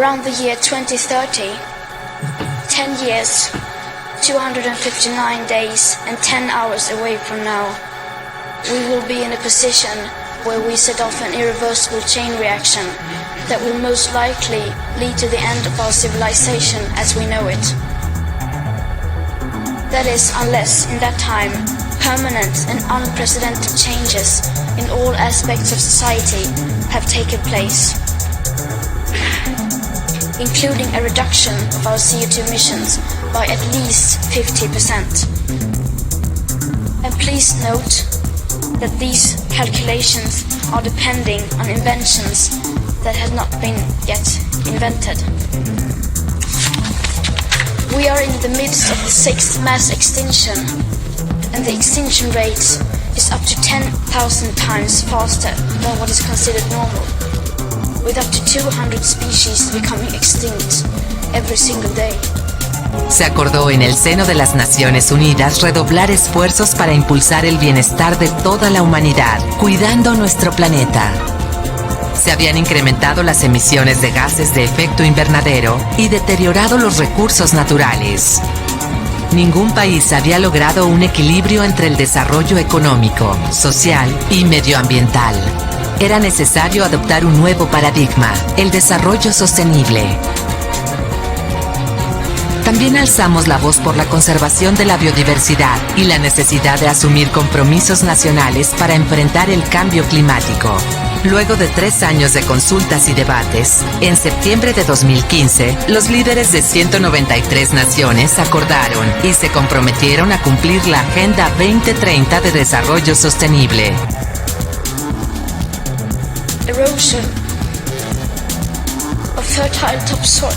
Around the year 2030, 10 years, 259 days and 10 hours away from now, we will be in a position where we set off an irreversible chain reaction that will most likely lead to the end of our civilization as we know it. That is, unless, in that time, permanent and unprecedented changes in all aspects of society have taken place, including a reduction of our CO2 emissions by at least 50%. And please note that these calculations are depending on inventions that have not been yet invented. We are in the midst of the 6th mass extinction, and the extinction rate is up to 10,000 times faster than what is considered normal, with up to 200 species becoming extinct every single day. Se acordó en el seno de las Naciones Unidas redoblar esfuerzos para impulsar el bienestar de toda la humanidad, cuidando nuestro planeta. Se habían incrementado las emisiones de gases de efecto invernadero y deteriorado los recursos naturales. Ningún país había logrado un equilibrio entre el desarrollo económico, social y medioambiental. Era necesario adoptar un nuevo paradigma, el desarrollo sostenible. También alzamos la voz por la conservación de la biodiversidad y la necesidad de asumir compromisos nacionales para enfrentar el cambio climático. Luego de 3 años de consultas y debates, en septiembre de 2015, los líderes de 193 naciones acordaron y se comprometieron a cumplir la Agenda 2030 de Desarrollo Sostenible. Erosion of fertile topsoil,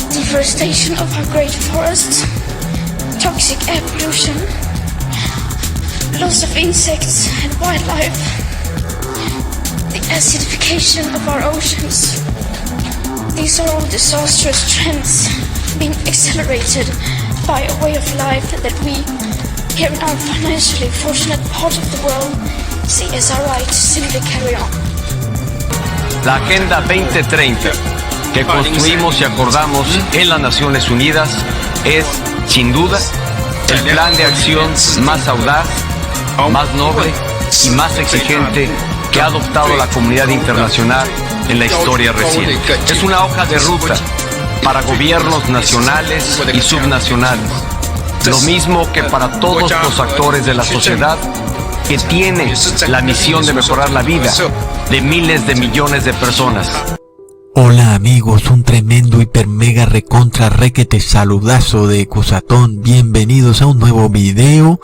deforestation of our great forests, toxic air pollution, loss of insects and wildlife, the acidification of our oceans. These are all disastrous trends being accelerated by a way of life that we, here in our financially fortunate part of the world, see as our right to simply carry on. La Agenda 2030 que construimos y acordamos en las Naciones Unidas es, sin duda, el plan de acción más audaz, más noble y más exigente que ha adoptado la comunidad internacional en la historia reciente. Es una hoja de ruta para gobiernos nacionales y subnacionales, lo mismo que para todos los actores de la sociedad que tienen la misión de mejorar la vida de miles de millones de personas. Hola amigos, un tremendo hiper mega recontra requete saludazo de Ecusatón. Bienvenidos a un nuevo video.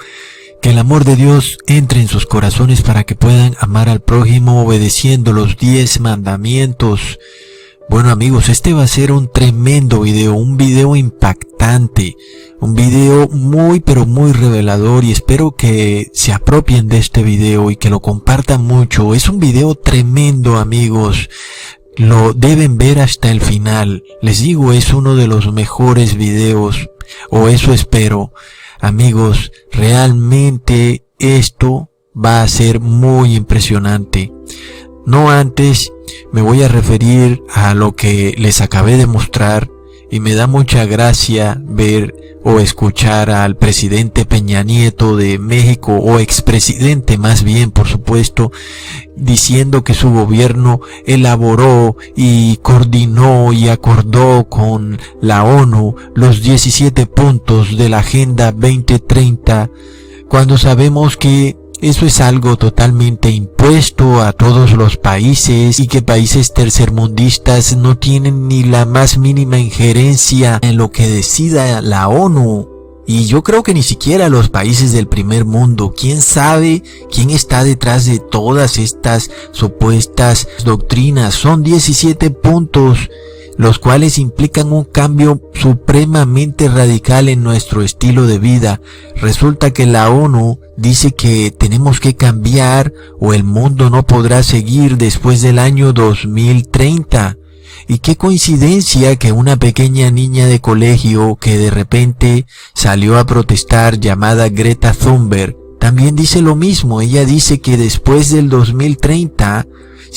Que el amor de Dios entre en sus corazones para que puedan amar al prójimo obedeciendo los 10 mandamientos. Bueno amigos, este va a ser un tremendo video, un video impactante, un video muy pero muy revelador, y espero que se apropien de este video y que lo compartan mucho. Es un video tremendo amigos, lo deben ver hasta el final. Les digo, es uno de los mejores videos, o eso espero. Amigos, realmente esto va a ser muy impresionante. No antes me voy a referir a lo que les acabé de mostrar, y me da mucha gracia ver o escuchar al presidente Peña Nieto de México, o expresidente más bien, por supuesto, diciendo que su gobierno elaboró y coordinó y acordó con la ONU los 17 puntos de la Agenda 2030, cuando sabemos que eso es algo totalmente impuesto a todos los países, y que países tercermundistas no tienen ni la más mínima injerencia en lo que decida la ONU. Y yo creo que ni siquiera los países del primer mundo. ¿Quién sabe quién está detrás de todas estas supuestas doctrinas? Son 17 puntos, los cuales implican un cambio supremamente radical en nuestro estilo de vida. Resulta que la ONU dice que tenemos que cambiar o el mundo no podrá seguir después del año 2030. Y qué coincidencia que una pequeña niña de colegio que de repente salió a protestar, llamada Greta Thunberg, también dice lo mismo. Ella dice que después del 2030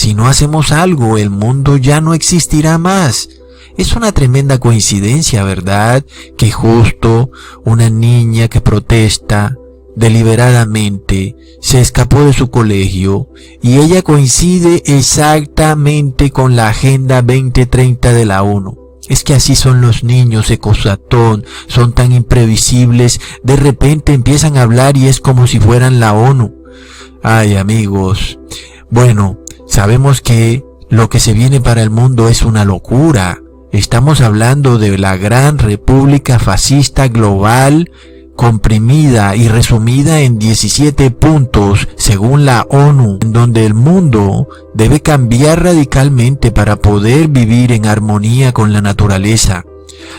si no hacemos algo, el mundo ya no existirá más. Es una tremenda coincidencia, ¿verdad? Que justo una niña que protesta deliberadamente se escapó de su colegio y ella coincide exactamente con la Agenda 2030 de la ONU. Es que así son los niños, Ecosatón, son tan imprevisibles, de repente empiezan a hablar y es como si fueran la ONU. Ay, amigos, bueno, sabemos que lo que se viene para el mundo es una locura. Estamos hablando de la gran república fascista global, comprimida y resumida en 17 puntos según la ONU, en donde el mundo debe cambiar radicalmente para poder vivir en armonía con la naturaleza.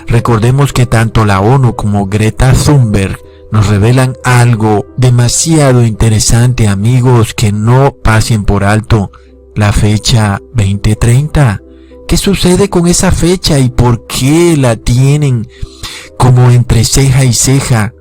Recordemos que tanto la ONU como Greta Thunberg nos revelan algo demasiado interesante, amigos, que no pasen por alto: la fecha 2030. ¿Qué sucede con esa fecha y por qué la tienen como entre ceja y ceja?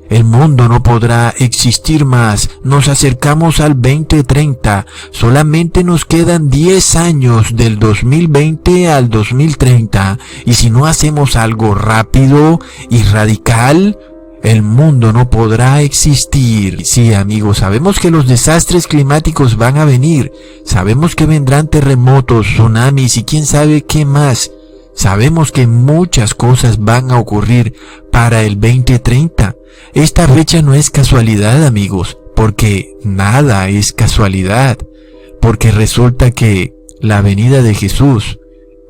El mundo no podrá existir más. Nos acercamos al 2030. Solamente nos quedan 10 años del 2020 al 2030. Y si no hacemos algo rápido y radical, el mundo no podrá existir. Sí, amigos, sabemos que los desastres climáticos van a venir. Sabemos que vendrán terremotos, tsunamis y quién sabe qué más. Sabemos que muchas cosas van a ocurrir para el 2030. Esta fecha no es casualidad, amigos, porque nada es casualidad. Porque resulta que la venida de Jesús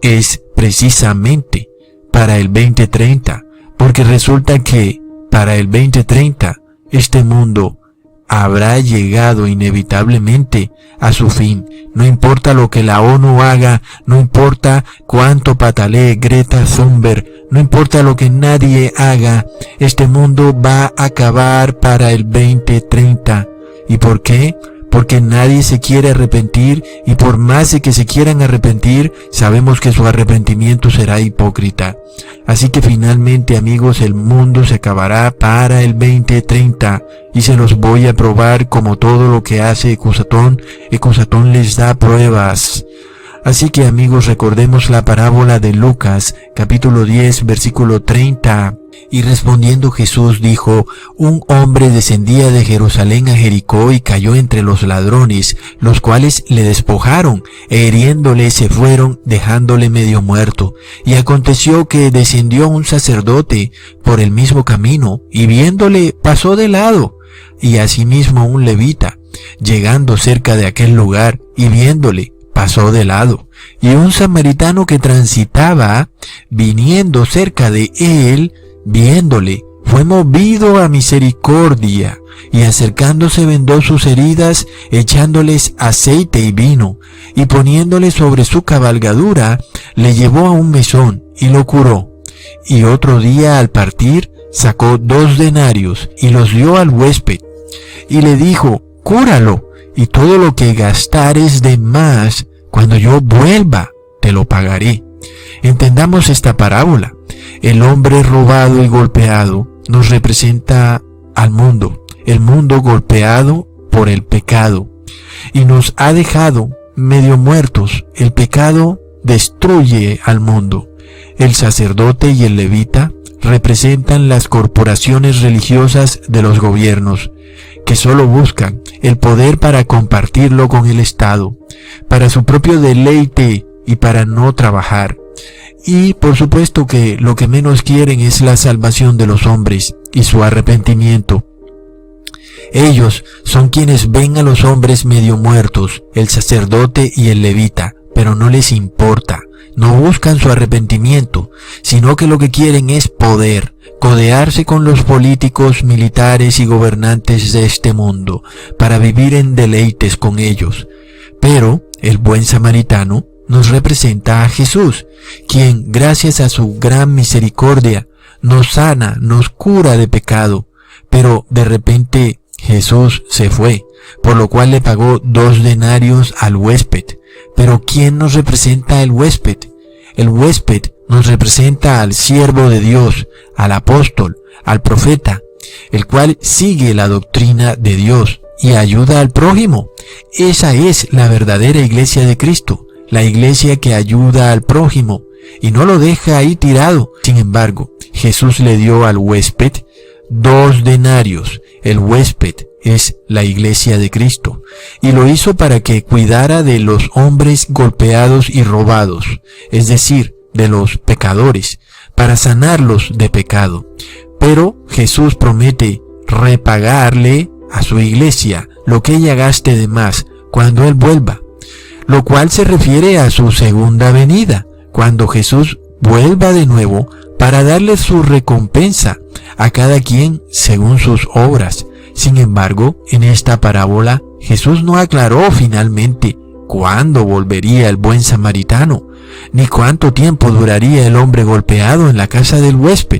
es precisamente para el 2030. Porque resulta que para el 2030, este mundo habrá llegado inevitablemente a su fin. No importa lo que la ONU haga, no importa cuánto patalee Greta Thunberg, no importa lo que nadie haga, este mundo va a acabar para el 2030. ¿Y por qué? Porque nadie se quiere arrepentir, y por más de que se quieran arrepentir, sabemos que su arrepentimiento será hipócrita. Así que finalmente, amigos, el mundo se acabará para el 2030 y se los voy a probar como todo lo que hace Ecosatón. Ecosatón les da pruebas. Así que, amigos, recordemos la parábola de Lucas, capítulo 10, versículo 30. Y respondiendo Jesús dijo: un hombre descendía de Jerusalén a Jericó y cayó entre los ladrones, los cuales le despojaron, e hiriéndole se fueron, dejándole medio muerto. Y aconteció que descendió un sacerdote por el mismo camino, y viéndole pasó de lado. Y asimismo un levita, llegando cerca de aquel lugar, y viéndole pasó de lado. Y un samaritano que transitaba, viniendo cerca de él, viéndole, fue movido a misericordia, y acercándose vendó sus heridas, echándoles aceite y vino, y poniéndole sobre su cabalgadura, le llevó a un mesón, y lo curó. Y otro día al partir, sacó 2 denarios, y los dio al huésped, y le dijo: cúralo, y todo lo que gastares de más, cuando yo vuelva, te lo pagaré. Entendamos esta parábola. El hombre robado y golpeado nos representa al mundo, el mundo golpeado por el pecado, y nos ha dejado medio muertos. El pecado destruye al mundo. El sacerdote y el levita representan las corporaciones religiosas de los gobiernos, que solo buscan el poder para compartirlo con el Estado, para su propio deleite y para no trabajar. Y por supuesto que lo que menos quieren es la salvación de los hombres y su arrepentimiento. Ellos son quienes ven a los hombres medio muertos, el sacerdote y el levita, pero no les importa. No buscan su arrepentimiento, sino que lo que quieren es poder, codearse con los políticos, militares y gobernantes de este mundo, para vivir en deleites con ellos. Pero el buen samaritano nos representa a Jesús, quien, gracias a su gran misericordia, nos sana, nos cura de pecado. Pero de repente Jesús se fue, por lo cual le pagó 2 denarios al huésped. Pero ¿quién nos representa el huésped? El huésped nos representa al siervo de Dios, al apóstol, al profeta, el cual sigue la doctrina de Dios, y ayuda al prójimo. Esa es la verdadera iglesia de Cristo, la iglesia que ayuda al prójimo y no lo deja ahí tirado. Sin embargo, Jesús le dio al huésped 2 denarios. El huésped es la iglesia de Cristo, y lo hizo para que cuidara de los hombres golpeados y robados, es decir, de los pecadores, para sanarlos de pecado. Pero Jesús promete repagarle a su iglesia lo que ella gaste de más cuando Él vuelva, lo cual se refiere a su segunda venida, cuando Jesús vuelva de nuevo para darle su recompensa a cada quien según sus obras. Sin embargo, en esta parábola, Jesús no aclaró finalmente cuándo volvería el buen samaritano, ni cuánto tiempo duraría el hombre golpeado en la casa del huésped.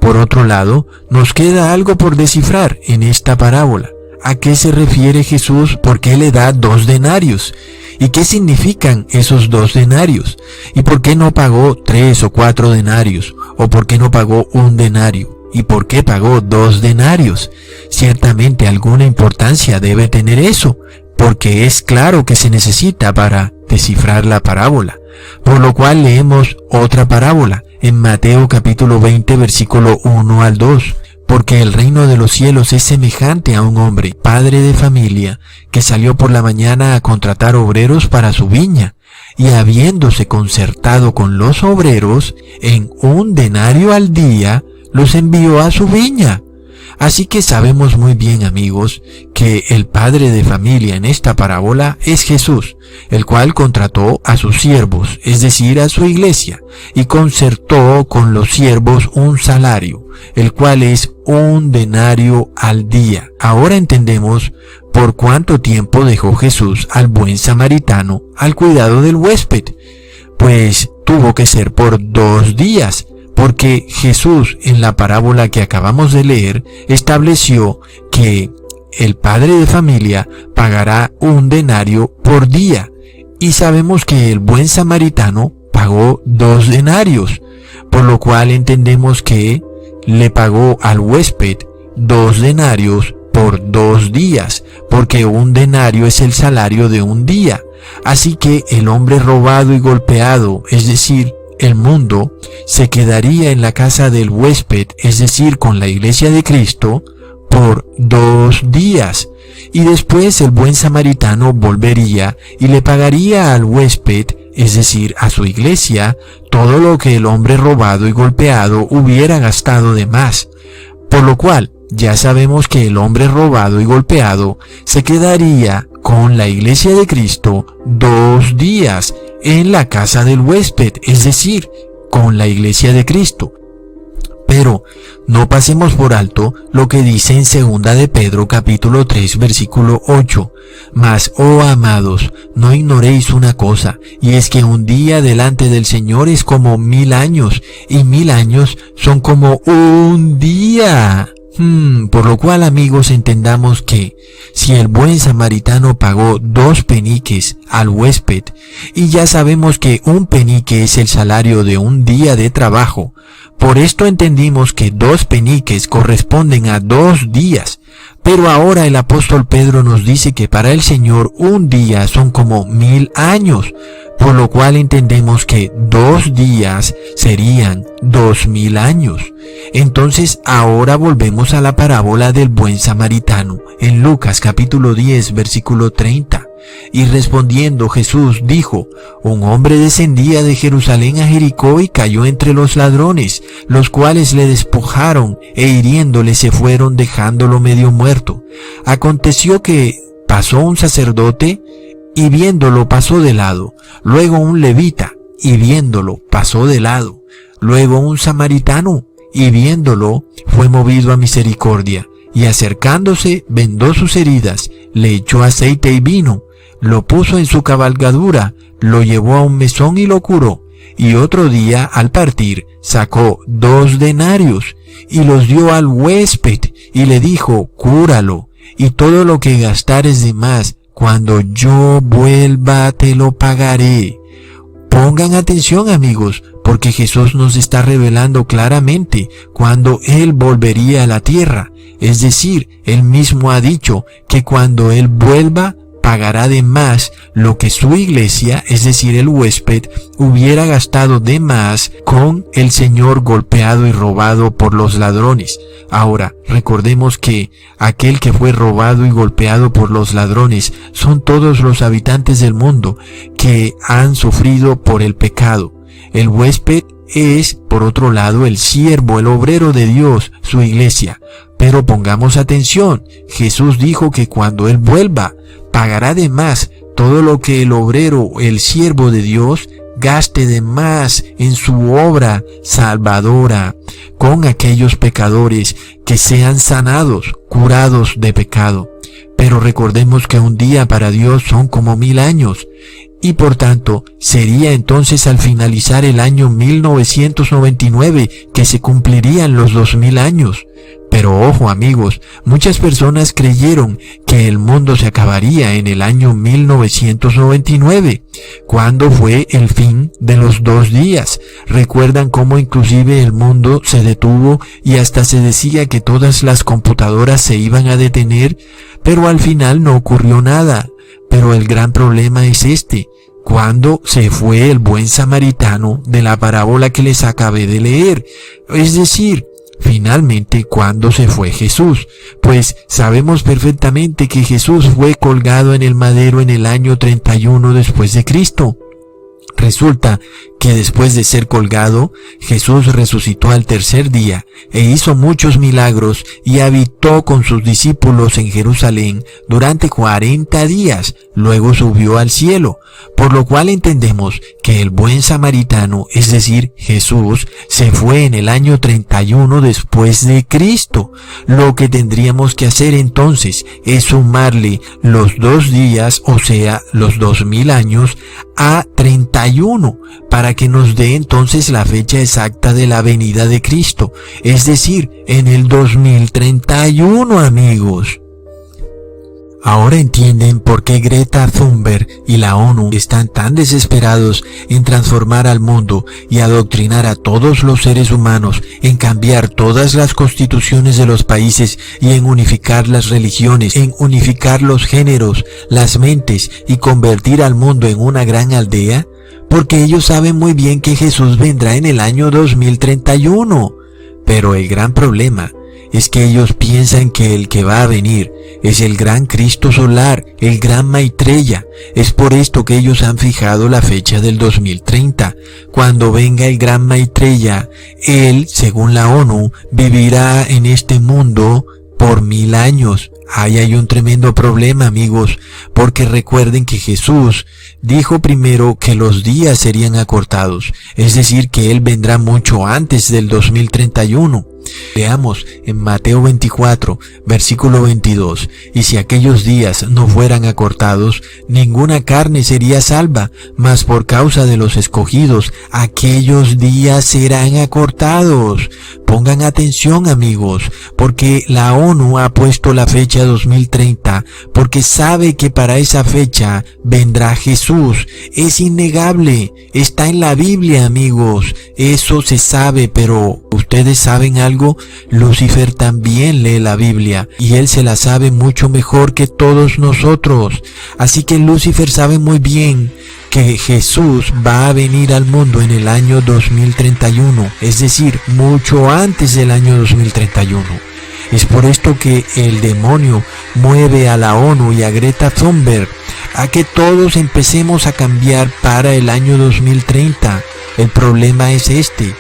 Por otro lado, nos queda algo por descifrar en esta parábola. ¿A qué se refiere Jesús? ¿Por qué le da 2 denarios? ¿Y qué significan esos 2 denarios? ¿Y por qué no pagó 3 o 4 denarios? ¿O por qué no pagó 1 denario? ¿Y por qué pagó 2 denarios? Ciertamente alguna importancia debe tener eso, porque es claro que se necesita para descifrar la parábola. Por lo cual leemos otra parábola en Mateo capítulo 20 versículo 1 al 2. Porque el reino de los cielos es semejante a un hombre, padre de familia, que salió por la mañana a contratar obreros para su viña, y habiéndose concertado con los obreros, en 1 denario al día, los envió a su viña. Así que sabemos muy bien, amigos, que el padre de familia en esta parábola es Jesús, el cual contrató a sus siervos, es decir, a su iglesia, y concertó con los siervos un salario, el cual es 1 denario al día. Ahora entendemos por cuánto tiempo dejó Jesús al buen samaritano al cuidado del huésped. Pues tuvo que ser por 2 días, porque Jesús en la parábola que acabamos de leer estableció que el padre de familia pagará 1 denario por día, y sabemos que el buen samaritano pagó 2 denarios, por lo cual entendemos que le pagó al huésped 2 denarios por 2 días, porque 1 denario es el salario de 1 día. Así que el hombre robado y golpeado, es decir, el mundo, se quedaría en la casa del huésped, es decir, con la iglesia de Cristo, por 2 días. Y después el buen samaritano volvería y le pagaría al huésped, es decir, a su iglesia, todo lo que el hombre robado y golpeado hubiera gastado de más. Por lo cual, ya sabemos que el hombre robado y golpeado se quedaría con la iglesia de Cristo 2 días en la casa del huésped, es decir, con la iglesia de Cristo. Pero no pasemos por alto lo que dice en 2 de Pedro capítulo 3 versículo 8. Mas, oh amados, no ignoréis una cosa, y es que un día delante del Señor es como 1000 años, y 1000 años son como un día. Por lo cual, amigos, entendamos que si el buen samaritano pagó 2 peniques al huésped, y ya sabemos que 1 penique es el salario de 1 día de trabajo, por esto entendimos que 2 peniques corresponden a 2 días. Pero ahora el apóstol Pedro nos dice que para el Señor 1 día son como 1000 años, por lo cual entendemos que 2 días serían 2000 años. Entonces ahora volvemos a la parábola del buen samaritano, en Lucas capítulo 10 versículo 30. Y respondiendo Jesús dijo: un hombre descendía de Jerusalén a Jericó y cayó entre los ladrones, los cuales le despojaron e hiriéndole se fueron dejándolo medio muerto. Aconteció que pasó un sacerdote y viéndolo pasó de lado, luego un levita y viéndolo pasó de lado, luego un samaritano y viéndolo fue movido a misericordia, y acercándose vendó sus heridas, le echó aceite y vino, lo puso en su cabalgadura, lo llevó a un mesón y lo curó. Y otro día, al partir, sacó 2 denarios y los dio al huésped y le dijo: cúralo, y todo lo que gastares de más, cuando yo vuelva te lo pagaré. Pongan atención, amigos, porque Jesús nos está revelando claramente cuando Él volvería a la tierra. Es decir, Él mismo ha dicho que cuando Él vuelva, pagará de más lo que su iglesia, es decir, el huésped, hubiera gastado de más con el Señor golpeado y robado por los ladrones. Ahora, recordemos que aquel que fue robado y golpeado por los ladrones son todos los habitantes del mundo que han sufrido por el pecado. El huésped es, por otro lado, el siervo, el obrero de Dios, su iglesia. Pero pongamos atención, Jesús dijo que cuando Él vuelva, pagará de más todo lo que el obrero, el siervo de Dios, gaste de más en su obra salvadora con aquellos pecadores que sean sanados, curados de pecado. Pero recordemos que un día para Dios son como 1000 años. Y por tanto, sería entonces al finalizar el año 1999 que se cumplirían los 2000 años. Pero ojo, amigos, muchas personas creyeron que el mundo se acabaría en el año 1999, cuando fue el fin de los 2 días. Recuerdan cómo inclusive el mundo se detuvo y hasta se decía que todas las computadoras se iban a detener, pero al final no ocurrió nada. Pero el gran problema es este: ¿cuándo se fue el buen samaritano de la parábola que les acabé de leer? Es decir, finalmente, ¿cuándo se fue Jesús? Pues sabemos perfectamente que Jesús fue colgado en el madero en el año 31 después de Cristo. Resulta que después de ser colgado, Jesús resucitó al tercer día e hizo muchos milagros y habitó con sus discípulos en Jerusalén durante 40 días. Luego subió al cielo, por lo cual entendemos que el buen samaritano, es decir, Jesús, se fue en el año 31 después de Cristo. Lo que tendríamos que hacer entonces es sumarle los 2 días, o sea, los 2000 años, a 31, para que nos dé entonces la fecha exacta de la venida de Cristo, es decir, en el 2031, amigos. Ahora entienden por qué Greta Thunberg y la ONU están tan desesperados en transformar al mundo y adoctrinar a todos los seres humanos, en cambiar todas las constituciones de los países y en unificar las religiones, en unificar los géneros, las mentes y convertir al mundo en una gran aldea. Porque ellos saben muy bien que Jesús vendrá en el año 2031. Pero el gran problema es que ellos piensan que el que va a venir es el gran Cristo solar, el gran Maitreya. Es por esto que ellos han fijado la fecha del 2030. Cuando venga el gran Maitreya, él, según la ONU, vivirá en este mundo por 1000 años. Ahí hay un tremendo problema, amigos, porque recuerden que Jesús dijo primero que los días serían acortados, es decir, que Él vendrá mucho antes del 2031. Leamos en Mateo 24, versículo 22, y si aquellos días no fueran acortados, ninguna carne sería salva, mas por causa de los escogidos, aquellos días serán acortados. Pongan atención, amigos, porque la ONU ha puesto la fecha 2030, porque sabe que para esa fecha vendrá Jesús. Es innegable, está en la Biblia, amigos, eso se sabe. Pero ¿ustedes saben algo? Lucifer también lee la Biblia y él se la sabe mucho mejor que todos nosotros. Así que Lucifer sabe muy bien que Jesús va a venir al mundo en el año 2031, es decir, mucho antes del año 2031. Es por esto que el demonio mueve a la ONU y a Greta Thunberg a que todos empecemos a cambiar para el año 2030. El problema es este: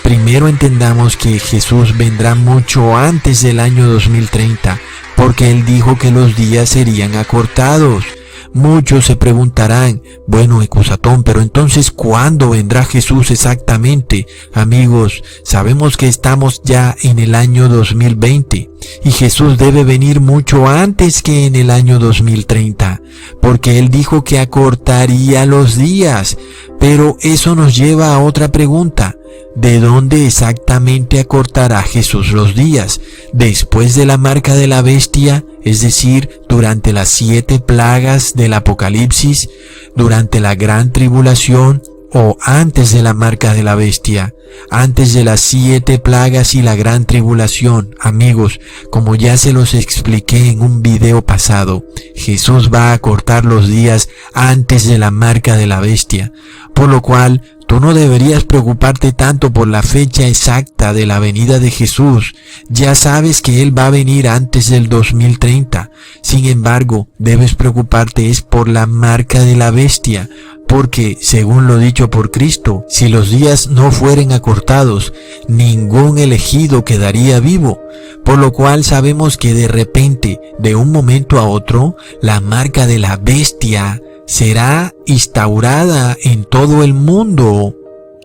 primero entendamos que Jesús vendrá mucho antes del año 2030, porque Él dijo que los días serían acortados. Muchos se preguntarán, bueno, Ecusatón, pero entonces ¿cuándo vendrá Jesús exactamente? Amigos, sabemos que estamos ya en el año 2020 y Jesús debe venir mucho antes que en el año 2030, porque Él dijo que acortaría los días. Pero eso nos lleva a otra pregunta: ¿de dónde exactamente acortará Jesús los días? ¿Después de la marca de la bestia? Es decir, durante las 7 plagas del Apocalipsis, durante la gran tribulación, o antes de la marca de la bestia, antes de las 7 plagas y la gran tribulación. Amigos, como ya se los expliqué en un video pasado, Jesús va a cortar los días antes de la marca de la bestia, por lo cual tú no deberías preocuparte tanto por la fecha exacta de la venida de Jesús. Ya sabes que Él va a venir antes del 2030. Sin embargo, debes preocuparte es por la marca de la bestia, porque, según lo dicho por Cristo, si los días no fueren acortados, ningún elegido quedaría vivo. Por lo cual sabemos que de repente, de un momento a otro, la marca de la bestia será instaurada en todo el mundo.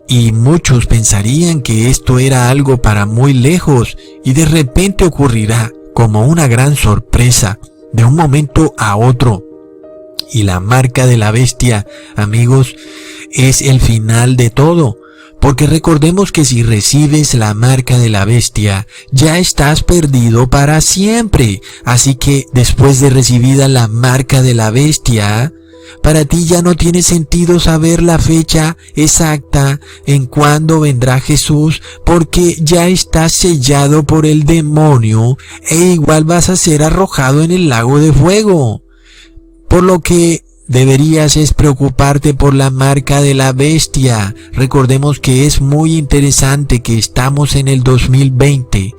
Y muchos pensarían que esto era algo para muy lejos, y de repente ocurrirá como una gran sorpresa, de un momento a otro. Y la marca de la bestia, amigos, es el final de todo. Porque recordemos que si recibes la marca de la bestia, ya estás perdido para siempre. Así que después de recibida la marca de la bestia, para ti ya no tiene sentido saber la fecha exacta en cuándo vendrá Jesús, porque ya estás sellado por el demonio e igual vas a ser arrojado en el lago de fuego. Por lo que deberías es preocuparte por la marca de la bestia. Recordemos que es muy interesante que estamos en el 2020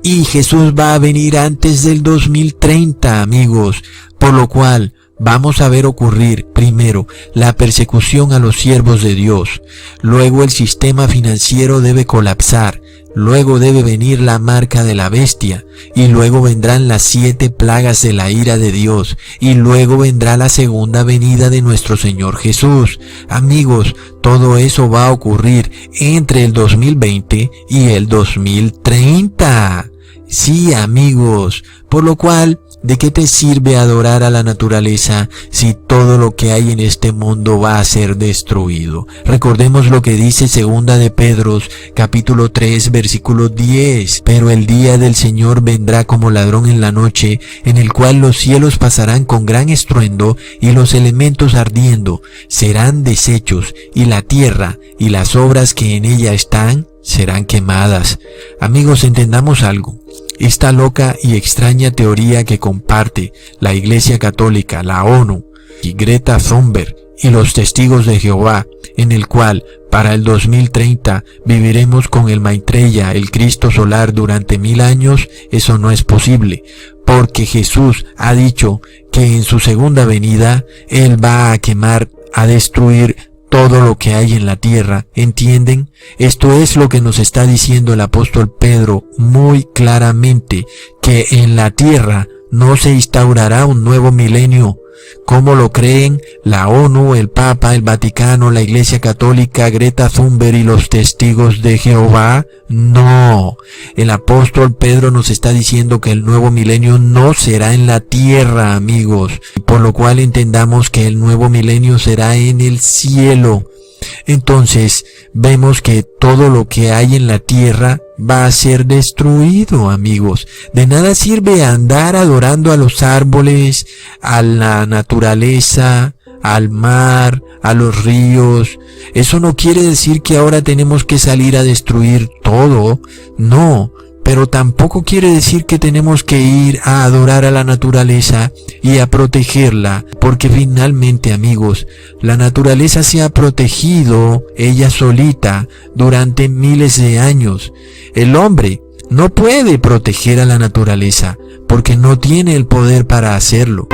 y Jesús va a venir antes del 2030, amigos. Por lo cual vamos a ver ocurrir primero la persecución a los siervos de Dios. Luego el sistema financiero debe colapsar. Luego debe venir la marca de la bestia, y luego vendrán las 7 plagas de la ira de Dios, y luego vendrá la segunda venida de nuestro Señor Jesús. Amigos, todo eso va a ocurrir entre el 2020 y el 2030. Sí, amigos, por lo cual, ¿de qué te sirve adorar a la naturaleza si todo lo que hay en este mundo va a ser destruido? Recordemos lo que dice 2 de Pedro, capítulo 3, versículo 10. Pero el día del Señor vendrá como ladrón en la noche, en el cual los cielos pasarán con gran estruendo y los elementos ardiendo serán deshechos, y la tierra y las obras que en ella están serán quemadas. Amigos, entendamos algo. Esta loca y extraña teoría que comparte la Iglesia Católica, la ONU y Greta Thunberg y los testigos de Jehová, en el cual para el 2030 viviremos con el Maitreya, el Cristo solar, durante 1000 años, eso no es posible, porque Jesús ha dicho que en su segunda venida Él va a quemar, a destruir todo lo que hay en la tierra. ¿Entienden? Esto es lo que nos está diciendo el apóstol Pedro muy claramente, que en la tierra no se instaurará un nuevo milenio. ¿Cómo lo creen la ONU, el Papa, el Vaticano, la Iglesia Católica, Greta Thunberg y los testigos de Jehová? No. El apóstol Pedro nos está diciendo que el nuevo milenio no será en la tierra, amigos. Por lo cual entendamos que el nuevo milenio será en el cielo. Entonces, vemos que todo lo que hay en la tierra va a ser destruido, amigos. De nada sirve andar adorando a los árboles, a la naturaleza, al mar, a los ríos. Eso no quiere decir que ahora tenemos que salir a destruir todo. No. Pero tampoco quiere decir que tenemos que ir a adorar a la naturaleza y a protegerla, porque finalmente, amigos, la naturaleza se ha protegido ella solita durante miles de años. El hombre no puede proteger a la naturaleza porque no tiene el poder para hacerlo.